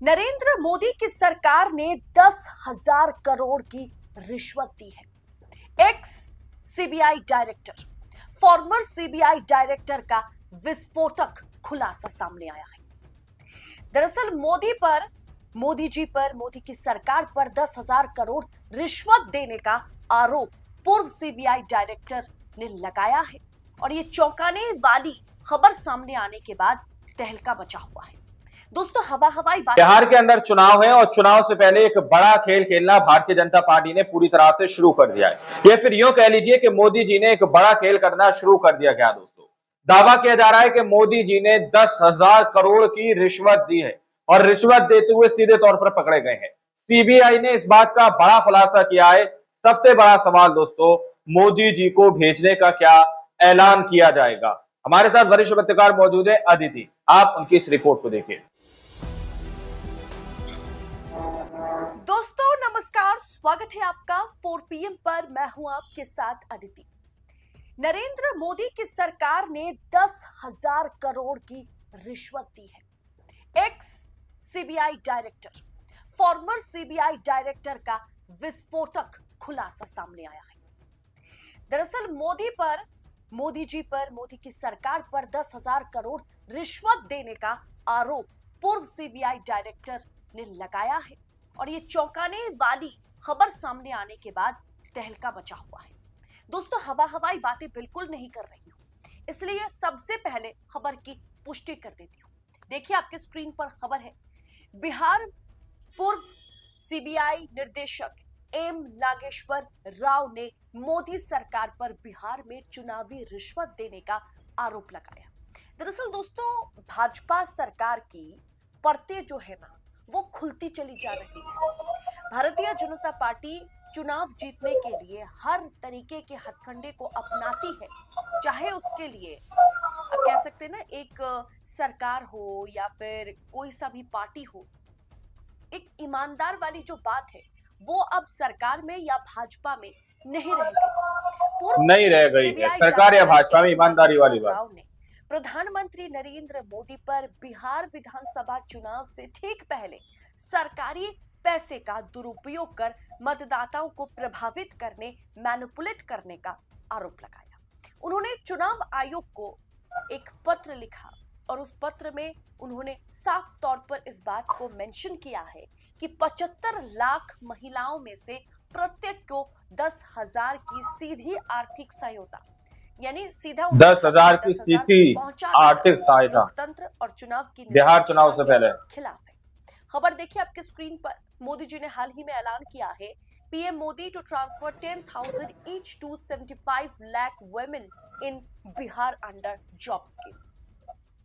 नरेंद्र मोदी की सरकार ने 10,000 करोड़ की रिश्वत दी है। X CBI director, farmer CBI director का विस्फोटक खुलासा सामने आया है। दरअसल मोदी जी पर, मोदी की सरकार पर 10,000 करोड़ रिश्वत देने का आरोप पूर्व सीबीआई डायरेक्टर ने लगाया है और ये चौंकाने वाली खबर सामने आने के बाद तहलका मचा हुआ है। दोस्तों, हवाई बात, बिहार के अंदर चुनाव है और चुनाव से पहले एक बड़ा खेल खेलना भारतीय जनता पार्टी ने पूरी तरह से शुरू कर दिया है। या फिर यूं कह लीजिए कि मोदी जी ने एक बड़ा खेल करना शुरू कर दिया गया। दोस्तों, दावा किया जा रहा है कि मोदी जी ने 10,000 करोड़ की रिश्वत दी है और रिश्वत देते हुए सीधे तौर पर पकड़े गए हैं। सीबीआई ने इस बात का बड़ा खुलासा किया है। सबसे बड़ा सवाल दोस्तों, मोदी जी को भेजने का क्या ऐलान किया जाएगा? हमारे साथ वरिष्ठ पत्रकार मौजूद है अदिति, आप उनकी इस रिपोर्ट को देखिए। दोस्तों नमस्कार, स्वागत है आपका 4 PM पर। मैं हूं आपके साथ अदिति। नरेंद्र मोदी की सरकार ने 10,000 करोड़ की रिश्वत दी है। X CBI director, farmer CBI director का विस्फोटक खुलासा सामने आया है। दरअसल मोदी जी पर, मोदी की सरकार पर 10,000 करोड़ रिश्वत देने का आरोप पूर्व सीबीआई डायरेक्टर ने लगाया है और ये चौंकाने वाली खबर सामने आने के बाद तहलका मचा हुआ है। दोस्तों, हवाई बातें बिल्कुल नहीं कर रही हूं, इसलिए सबसे पहले खबर की पुष्टि कर देती हूं। देखिए, आपके स्क्रीन पर खबर है। बिहार पूर्व सीबीआई निर्देशक एम नागेश्वर राव ने मोदी सरकार पर बिहार में चुनावी रिश्वत देने का आरोप लगाया। दरअसल दोस्तों, भाजपा सरकार की परतें जो है ना, वो खुलती चली जा रही है। भारतीय जनता पार्टी चुनाव जीतने के लिए हर तरीके के हथकंडे को अपनाती है, चाहे उसके लिए आप कह सकते हैं ना, एक सरकार हो या फिर कोई सा भी पार्टी हो। एक ईमानदार वाली जो बात है वो अब सरकार में या भाजपा में नहीं रह गई। नहीं रह गई है सरकार या भाजपा में ईमानदारी वाली बात। राव ने प्रधानमंत्री नरेंद्र मोदी पर बिहार विधानसभा चुनाव से ठीक पहले सरकारी पैसे का दुरुपयोग कर मतदाताओं को प्रभावित करने, मैनिपुलेट करने का आरोप लगाया। उन्होंने चुनाव आयोग को एक पत्र लिखा और उस पत्र में उन्होंने साफ तौर पर इस बात को मेंशन किया है कि 75 लाख महिलाओं में से प्रत्येक को 10,000 की सीधी आर्थिक सहायता, यानी सीधा 10,000 की सीधी आर्थिक सहायता लोकतंत्र और चुनाव की बिहार चुनाव से पहले खिलाफ है। खबर देखिए आपके स्क्रीन पर। मोदी जी ने हाल ही में ऐलान किया है, PM Modi to transfer 10,000 each to 75 lakh women in Bihar under job scheme.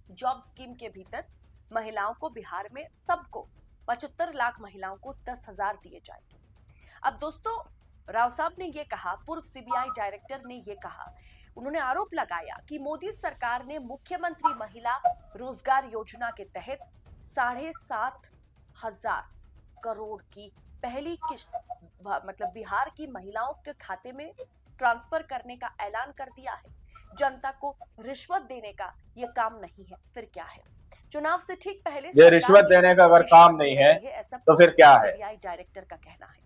Job scheme के भीतर महिलाओं को, बिहार में सबको 75 लाख महिलाओं को 10,000 दिए जाएंगे। अब दोस्तों, राव साहब ने यह कहा, पूर्व सीबीआई डायरेक्टर ने यह कहा, उन्होंने आरोप लगाया कि मोदी सरकार ने मुख्यमंत्री महिला रोजगार योजना के तहत 7,500 करोड़ की पहली किस्त मतलब बिहार की महिलाओं के खाते में ट्रांसफर करने का ऐलान कर दिया है। जनता को रिश्वत देने का यह काम नहीं है, फिर क्या है? चुनाव से ठीक पहले ये रिश्वत देने का अगर काम नहीं है तो फिर क्या है? सीबीआई डायरेक्टर का कहना है।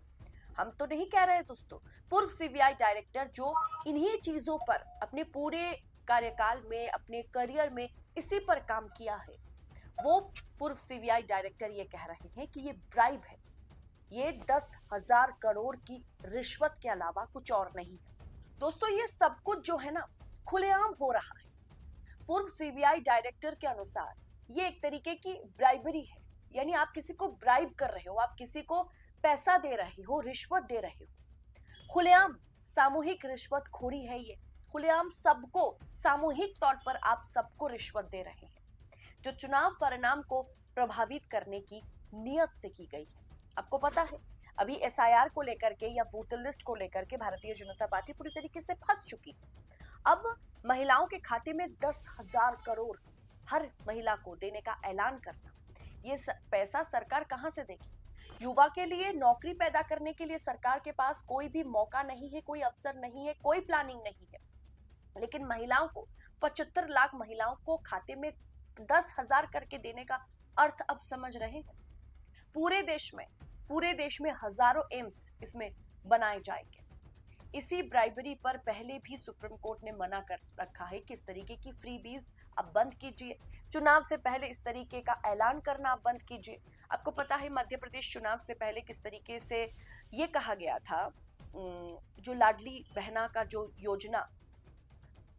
हम तो नहीं कह रहे दोस्तों, पूर्व सीबीआई डायरेक्टर जो इन्हीं चीजों पर अपने पूरे कार्यकाल में, अपने करियर में इसी पर काम किया है, वो पूर्व सीबीआई डायरेक्टर ये कह रहे हैं कि ये ब्राइब है, ये 10,000 करोड़ की रिश्वत के अलावा कुछ और नहीं है। दोस्तों, ये सब कुछ जो है ना, खुलेआम हो रहा है। पूर्व सीबीआई डायरेक्टर के अनुसार ये एक तरीके की ब्राइबरी है, यानी आप किसी को ब्राइब कर रहे हो, आप किसी को पैसा दे रहे हो, रिश्वत दे रहे हो। खुलेआम सामूहिक रिश्वत खोरी है ये। खुलेआम सबको, सामूहिक तौर पर आप सबको रिश्वत दे रहे हैं, जो चुनाव परिणाम को प्रभावित करने की नियत से की गई है। आपको पता है, अभी एसआईआर को लेकर के या वोटर लिस्ट को लेकर के भारतीय जनता पार्टी पूरी तरीके से फंस चुकी है। अब महिलाओं के खाते में 10,000 करोड़ हर महिला को देने का ऐलान करना, ये पैसा सरकार कहां से देगी? युवा के लिए नौकरी पैदा करने के लिए सरकार के पास कोई भी मौका नहीं है, कोई अवसर नहीं है, कोई प्लानिंग नहीं है। लेकिन महिलाओं को, 75 लाख महिलाओं को खाते में 10,000 करके देने का अर्थ अब समझ रहे हैं। पूरे देश में हजारों एम्स इसमें बनाए जाएंगे। इसी ब्राइबरी पर पहले भी सुप्रीम कोर्ट ने मना कर रखा है कि इस तरीके की फ्रीबीज अब बंद कीजिए, चुनाव से पहले इस तरीके का ऐलान करना अब बंद कीजिए। आपको पता है मध्य प्रदेश चुनाव से पहले किस तरीके से ये कहा गया था, जो लाडली बहना का जो योजना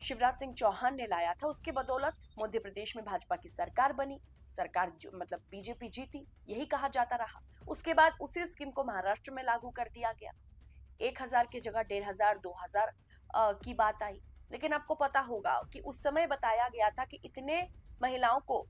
शिवराज सिंह चौहान ने लाया था, उसके बदौलत मध्य प्रदेश में भाजपा की सरकार बनी, सरकार मतलब बीजेपी जीती, यही कहा जाता रहा। उसके बाद उसी स्कीम को महाराष्ट्र में लागू कर दिया गया, 1000 की जगह 1500 2000 की बात आई। लेकिन आपको पता होगा कि उस समय बताया गया था कि इतने महिलाओं को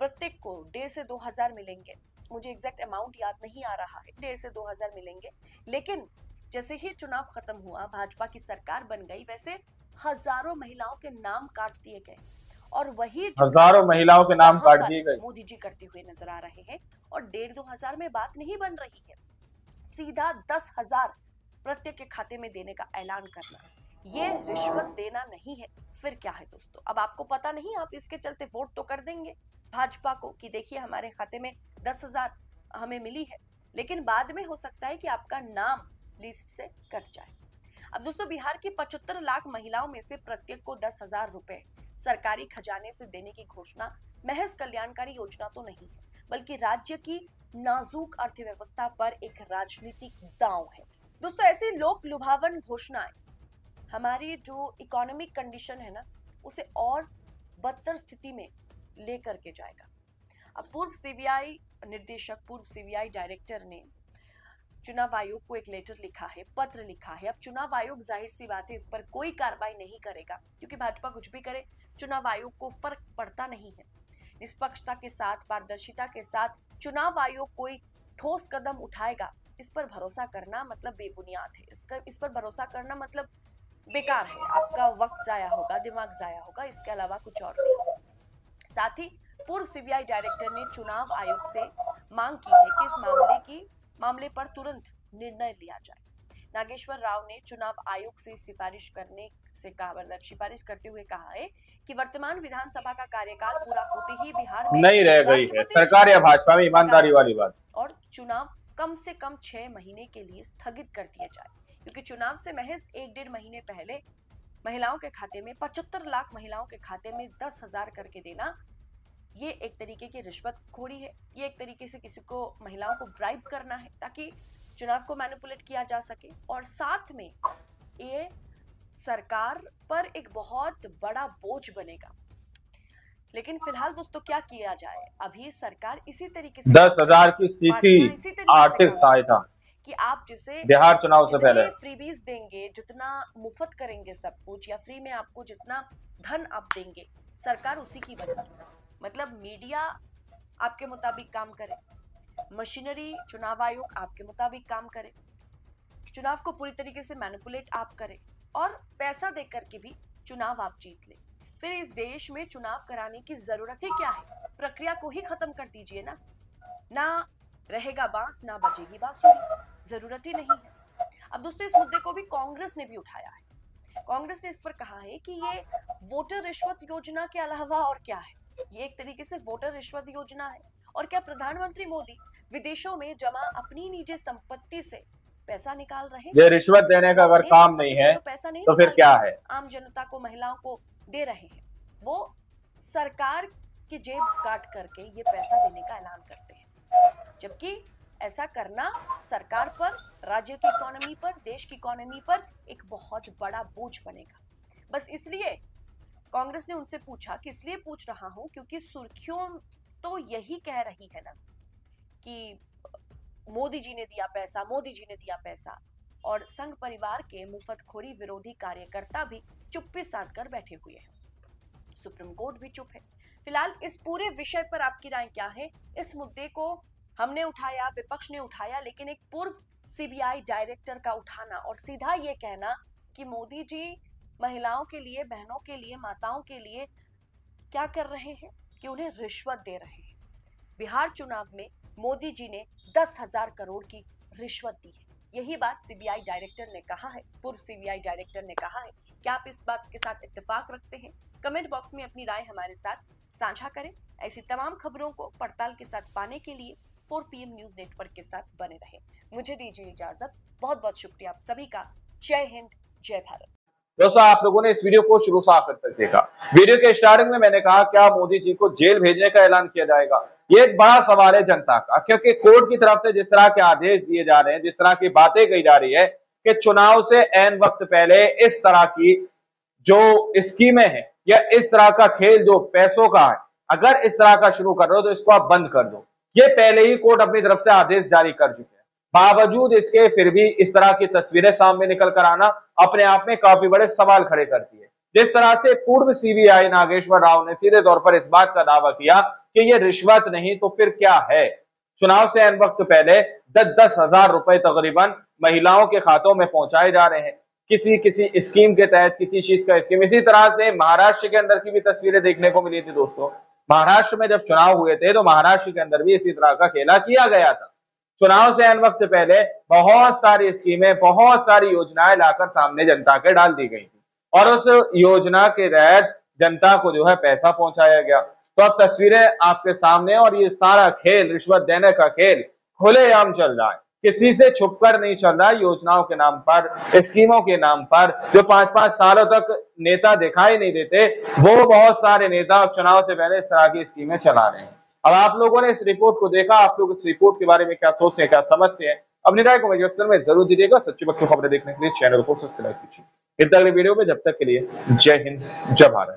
प्रत्येक को 1500 से 2000 मिलेंगे, मुझे एग्जैक्ट अमाउंट याद नहीं आ रहा है, 1500 से 2000 मिलेंगे। लेकिन जैसे ही चुनाव खत्म हुआ, भाजपा की सरकार बन गई, वैसे हजारों महिलाओं के नाम काट दिए गए और वही हजारों महिलाओं के नाम काट दिए गए मोदी जी करते हुए नजर आ रहे हैं। और 1500-2000 में बात नहीं बन रही है, सीधा 10,000 प्रत्येक के खाते में देने का ऐलान करना, ये रिश्वत देना नहीं है, फिर क्या है दोस्तों? अब आपको पता नहीं, आप इसके चलते वोट तो कर देंगे भाजपा को कि देखिए हमारे खाते में 10,000 हमें मिली है, लेकिन बाद में हो सकता है कि आपका नाम लिस्ट से कट जाए। अब दोस्तों, बिहार की 75 लाख महिलाओं में से प्रत्येक को 10,000 रुपए सरकारी खजाने से देने की घोषणा महज कल्याणकारी योजना तो नहीं है, बल्कि राज्य की नाजुक अर्थव्यवस्था पर एक राजनीतिक दांव है। दोस्तों, ऐसी लोक लुभावन घोषणाएं हमारी जो इकोनॉमिक कंडीशन है ना, उसे और बदतर स्थिति में लेकर के जाएगा। अब पूर्व सीबीआई निर्देशक, पूर्व सीबीआई डायरेक्टर ने चुनाव आयोग को एक लेटर लिखा है, पत्र लिखा है। अब चुनाव आयोग जाहिर सी बात है इस पर कोई कार्रवाई नहीं करेगा, क्योंकि भाजपा कुछ भी करे चुनाव आयोग को फर्क पड़ता नहीं है। निष्पक्षता के साथ, पारदर्शिता के साथ चुनाव आयोग कोई ठोस कदम उठाएगा, इस पर भरोसा करना मतलब बेबुनियाद है। इस पर भरोसा करना मतलब बेकार है, आपका वक्त जाया होगा, दिमाग जाया होगा, इसके अलावा कुछ और नहीं। साथ ही पूर्व सीबीआई डायरेक्टर ने चुनाव आयोग से मांग की है कि इस मामले पर तुरंत निर्णय लिया जाए। नागेश्वर राव ने चुनाव आयोग से सिफारिश करते हुए कहा है कि वर्तमान विधानसभा का कार्यकाल पूरा होते ही बिहार में नहीं रह गई है सरकार या भाजपा में ईमानदारी वाली बात, और चुनाव कम से कम 6 महीने के लिए स्थगित कर दिए जाए, क्योंकि चुनाव से महज 1-1.5 महीने पहले महिलाओं के खाते में 75 लाख महिलाओं के खाते में 10,000 करके देना, ये एक तरीके की रिश्वतखोरी है। ये एक तरीके से किसी को, महिलाओं को ब्राइब करना है ताकि चुनाव को मैनिपुलेट किया जा सके, और साथ में ये सरकार पर एक बहुत बड़ा बोझ बनेगा। लेकिन फिलहाल दोस्तों क्या किया जाए, अभी सरकार इसी तरीके से 10,000 की सीधी आर्थिक सहायता कि आप जिसे बिहार चुनाव से पहले फ्रीबीज देंगे, जितना मुफ्त करेंगे सब कुछ, या फ्री में आपको जितना धन आप देंगे, सरकार उसी की बनेगी। मतलब मीडिया आपके मुताबिक काम करे, मशीनरी चुनाव आयोग आपके मुताबिक काम करे, चुनाव को पूरी तरीके से मैनिपुलेट आप करें, और पैसा देकर के भी चुनाव आप जीत ले। फिर इस देश में चुनाव कराने की जरूरत ही क्या है? प्रक्रिया को ही खत्म कर दीजिए ना रहेगा बांस ना बजेगी बांसुरी, जरूरत ही नहीं है। अब दोस्तों, इस मुद्दे को भी कांग्रेस ने भी उठाया है। कांग्रेस ने इस पर कहा है कि ये वोटर रिश्वत योजना के अलावा और क्या है, ये एक तरीके से वोटर रिश्वत योजना है। और क्या प्रधानमंत्री मोदी विदेशों में जमा अपनी निजी संपत्ति से पैसा निकाल रहे हैं? ये रिश्वत देने का अगर काम नहीं है तो फिर क्या है? आम जनता को, महिलाओं को दे रहे हैं, वो सरकार की जेब काट करके ये पैसा देने का ऐलान करते हैं, जबकि ऐसा करना सरकार पर, राज्य की इकोनॉमी पर, देश की इकोनॉमी पर एक बहुत बड़ा बोझ बनेगा। बस इसलिए कांग्रेस ने उनसे पूछा कि इसलिए पूछ रहा हूं क्योंकि सुर्खियों तो यही कह रही है ना कि मोदी जी ने दिया पैसा, मोदी जी ने दिया पैसा, और संघ परिवार के मुफ्तखोरी विरोधी कार्यकर्ता भी चुप्पी साध कर बैठे हुए हैं। सुप्रीम कोर्ट भी चुप है। फिलहाल इस पूरे विषय पर आपकी राय क्या है? इस मुद्दे को हमने उठाया, विपक्ष ने उठाया, लेकिन एक पूर्व सीबीआई डायरेक्टर का उठाना और सीधा ये कहना कि मोदी जी महिलाओं के लिए, बहनों के लिए, माताओं के लिए क्या कर रहे हैं कि उन्हें रिश्वत दे रहे हैं। बिहार चुनाव में मोदी जी ने 10,000 करोड़ की रिश्वत दी है, यही बात सीबीआई डायरेक्टर ने कहा है, पूर्व सीबीआई डायरेक्टर ने कहा है। क्या आप इस बात के साथ इत्तेफाक रखते हैं? कमेंट बॉक्स में अपनी राय हमारे साथ साझा करें। ऐसी तमाम खबरों को पड़ताल के साथ पाने के लिए 4 PM न्यूज नेटवर्क के साथ बने रहे। मुझे दीजिए इजाजत। बहुत बहुत शुक्रिया आप सभी का। जय हिंद, जय भारत। दोस्तों, आप लोगों ने इस वीडियो को शुरू से आखिर तक देखा। वीडियो के स्टार्टिंग में मैंने कहा क्या मोदी जी को जेल भेजने का ऐलान किया जाएगा। ये एक बड़ा सवाल है जनता का, क्योंकि कोर्ट की तरफ से जिस तरह के आदेश दिए जा रहे हैं, जिस तरह की बातें कही जा रही है कि चुनाव से ऐन वक्त पहले इस तरह की जो स्कीमें हैं या इस तरह का खेल जो पैसों का है, अगर इस तरह का शुरू कर रहे हो तो इसको आप बंद कर दो। ये पहले ही कोर्ट अपनी तरफ से आदेश जारी कर चुके हैं। बावजूद इसके फिर भी इस तरह की तस्वीरें सामने निकल कर आना अपने आप में काफी बड़े सवाल खड़े करती है। जिस तरह से पूर्व सीबीआई नागेश्वर राव ने सीधे तौर पर इस बात का दावा किया कि ये रिश्वत नहीं तो फिर क्या है। चुनाव से ऐन वक्त पहले 10-10 हजार रुपए तकरीबन महिलाओं के खातों में पहुंचाए जा रहे हैं, किसी स्कीम के तहत, किसी चीज का स्कीम। इसी तरह से महाराष्ट्र के अंदर की भी तस्वीरें देखने को मिली थी। दोस्तों, महाराष्ट्र में जब चुनाव हुए थे तो महाराष्ट्र के अंदर भी इसी तरह का खेला किया गया था। चुनाव से ऐन वक्त पहले बहुत सारी स्कीमें, बहुत सारी योजनाएं लाकर सामने जनता के डाल दी गई थी और उस योजना के तहत जनता को जो है पैसा पहुंचाया गया। तो अब तस्वीरें आपके सामने, और ये सारा खेल, रिश्वत देने का खेल खुलेआम चल रहा है। किसी से छुपकर नहीं चल रहा है। योजनाओं के नाम पर, स्कीमों के नाम पर जो 5-5 सालों तक नेता दिखाई नहीं देते, वो बहुत सारे नेता चुनाव से पहले इस तरह की स्कीमें चला रहे हैं। अब आप लोगों ने इस रिपोर्ट को देखा, आप लोग इस रिपोर्ट के बारे में क्या सोचते हैं, क्या समझते हैं, अपनी राय को मुझे में जरूर दीजिएगा। सच्ची बच्चों खबरें देखने के लिए चैनल को सब्सक्राइब कीजिए। इस अगले वीडियो में, जब तक के लिए जय हिंद, जय भारत।